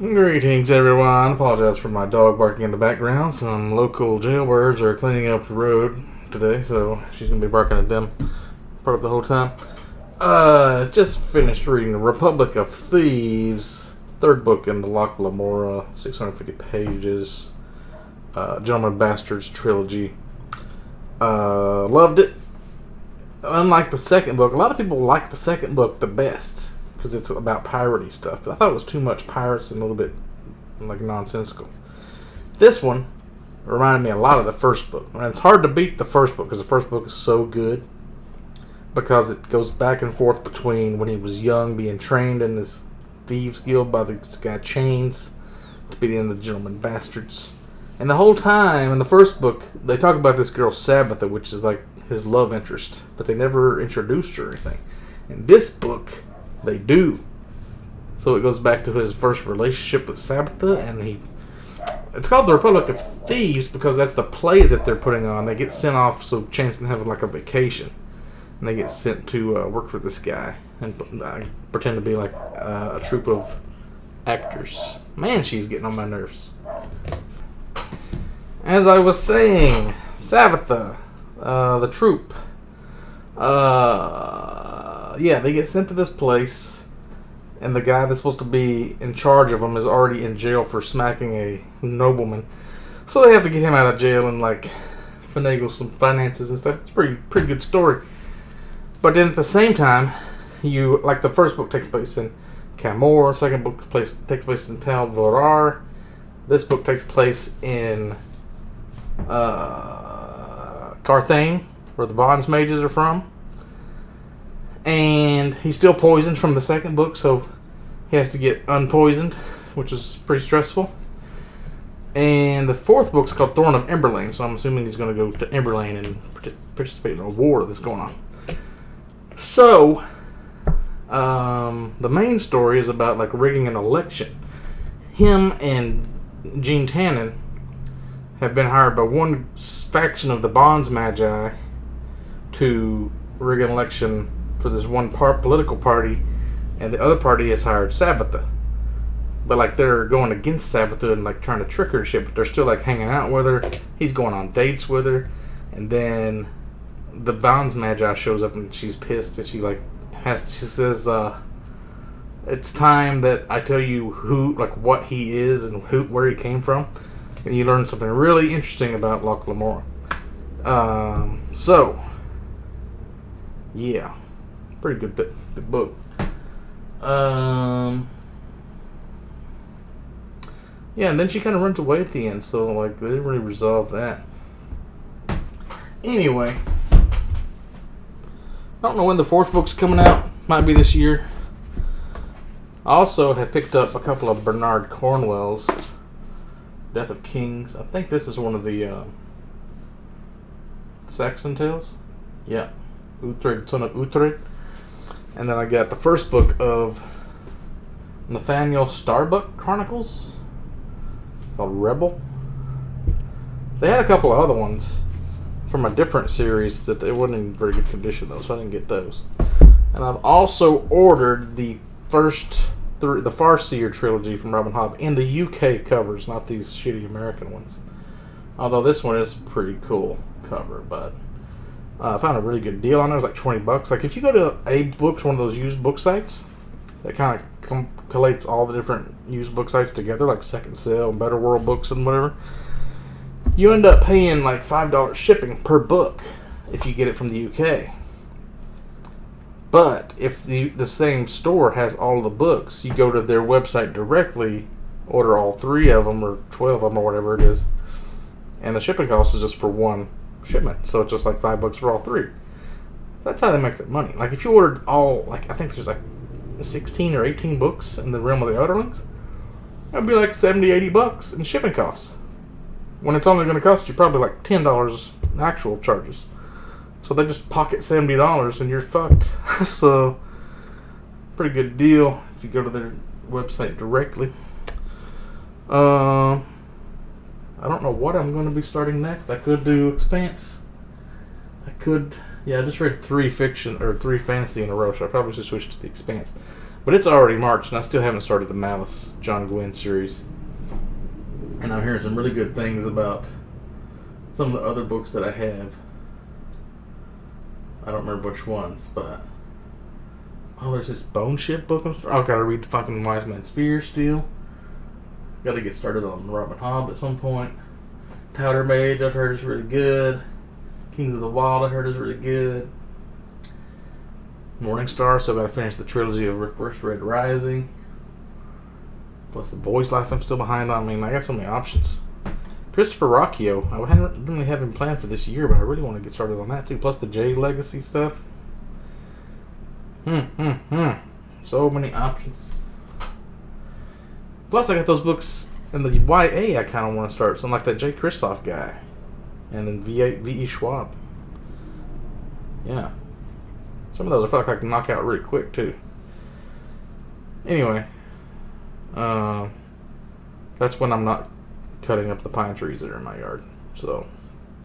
Greetings, everyone. Apologize for my dog barking in the background. Some local jailbirds are cleaning up the road today, so she's gonna be barking at them probably the whole time. Just finished reading the Republic of Thieves, third book in the Loch Lamora, 650 pages. Gentleman Bastards trilogy. Loved it. Unlike the second book, a lot of people like the second book the best because it's about piratey stuff, but I thought it was too much pirates and a little bit like nonsensical. This one reminded me a lot of the first book, and it's hard to beat the first book because the first book is so good because it goes back and forth between when he was young, being trained in this thieves guild by this guy Chains to be in the Gentleman Bastards, and the whole time in the first book they talk about this girl Sabbatha, which is like his love interest, but they never introduced her or anything. In this book they do. So it goes back to his first relationship with Sabbatha, and it's called the Republic of Thieves because that's the play that they're putting on. They get sent off so Chance can have like a vacation, and they get sent to work for this guy and pretend to be like a troupe of actors. Man, she's getting on my nerves. As I was saying, Sabbatha, the troupe. Yeah, they get sent to this place, and the guy that's supposed to be in charge of them is already in jail for smacking a nobleman. So they have to get him out of jail and like finagle some finances and stuff. It's a pretty good story. But then at the same time, like the first book takes place in Camor, second book takes place in Tal Vorar. This book takes place in Carthane, where the Bonds mages are from. And he's still poisoned from the second book, so he has to get unpoisoned, which is pretty stressful. And the fourth book's called Thorn of Emberlane, so I'm assuming he's going to go to Emberlane and participate in a war that's going on. So, the main story is about like rigging an election. Him and Gene Tannen have been hired by one faction of the Bonds Magi to rig an election for this one political party, and the other party has hired Sabbatha. But like they're going against Sabbatha and like trying to trick her and shit, but they're still like hanging out with her. He's going on dates with her, and then the Bonds Magi shows up and she's pissed, and she says, it's time that I tell you what he is and where he came from. And you learn something really interesting about Loch Lamora. So yeah, pretty good book. Yeah, and then she kind of runs away at the end, so like they didn't really resolve that. Anyway, I don't know when the fourth book's coming out. Might be this year. I also have picked up a couple of Bernard Cornwell's Death of Kings. I think this is one of the Saxon Tales. Yeah, Uhtred, son of Uhtred. And then I got the first book of Nathaniel Starbuck Chronicles, called Rebel. They had a couple of other ones from a different series that they weren't in very good condition though, so I didn't get those. And I've also ordered the Farseer trilogy from Robin Hobb in the UK covers, not these shitty American ones. Although this one is a pretty cool cover, but I found a really good deal on it. It was like $20. Like if you go to A Books, one of those used book sites that kind of collates all the different used book sites together, like Second Sale, Better World Books, and whatever, you end up paying like $5 shipping per book if you get it from the UK. But if the same store has all the books, you go to their website directly, order all 3 of them or 12 of them or whatever it is, and the shipping cost is just for one shipment, so it's just like $5 for all 3. That's how they make their money. Like if you ordered all, like I think there's like 16 or 18 books in the Realm of the Outerlings, that'd be like $70-80 in shipping costs, when it's only going to cost you probably like $10 in actual charges. So they just pocket $70 and you're fucked. So pretty good deal if you go to their website directly. I don't know what I'm going to be starting next. I could do Expanse. I just read 3 fiction or 3 fantasy in a row, so I probably should switch to the Expanse. But it's already March, and I still haven't started the Malice John Gwynn series. And I'm hearing some really good things about some of the other books that I have. I don't remember which ones, but... Oh, there's this Bone Ship book. I've got to read the fucking Wise Man's Fear still. Got to get started on Robin Hobb at some point. Powder Mage, I've heard is really good. Kings of the Wild, I heard is really good. Morning Star, so I've got to finish the trilogy of First Red Rising. Plus the Boy's Life I'm still behind on. I mean, I got so many options. Christopher Rocchio, I didn't really have him planned for this year, but I really want to get started on that too. Plus the J Legacy stuff. So many options. Plus I got those books in the YA I kind of want to start. Something like that Jay Kristoff guy. And then V.E. Schwab. Yeah. Some of those I feel like I can knock out really quick too. Anyway. That's when I'm not cutting up the pine trees that are in my yard. So...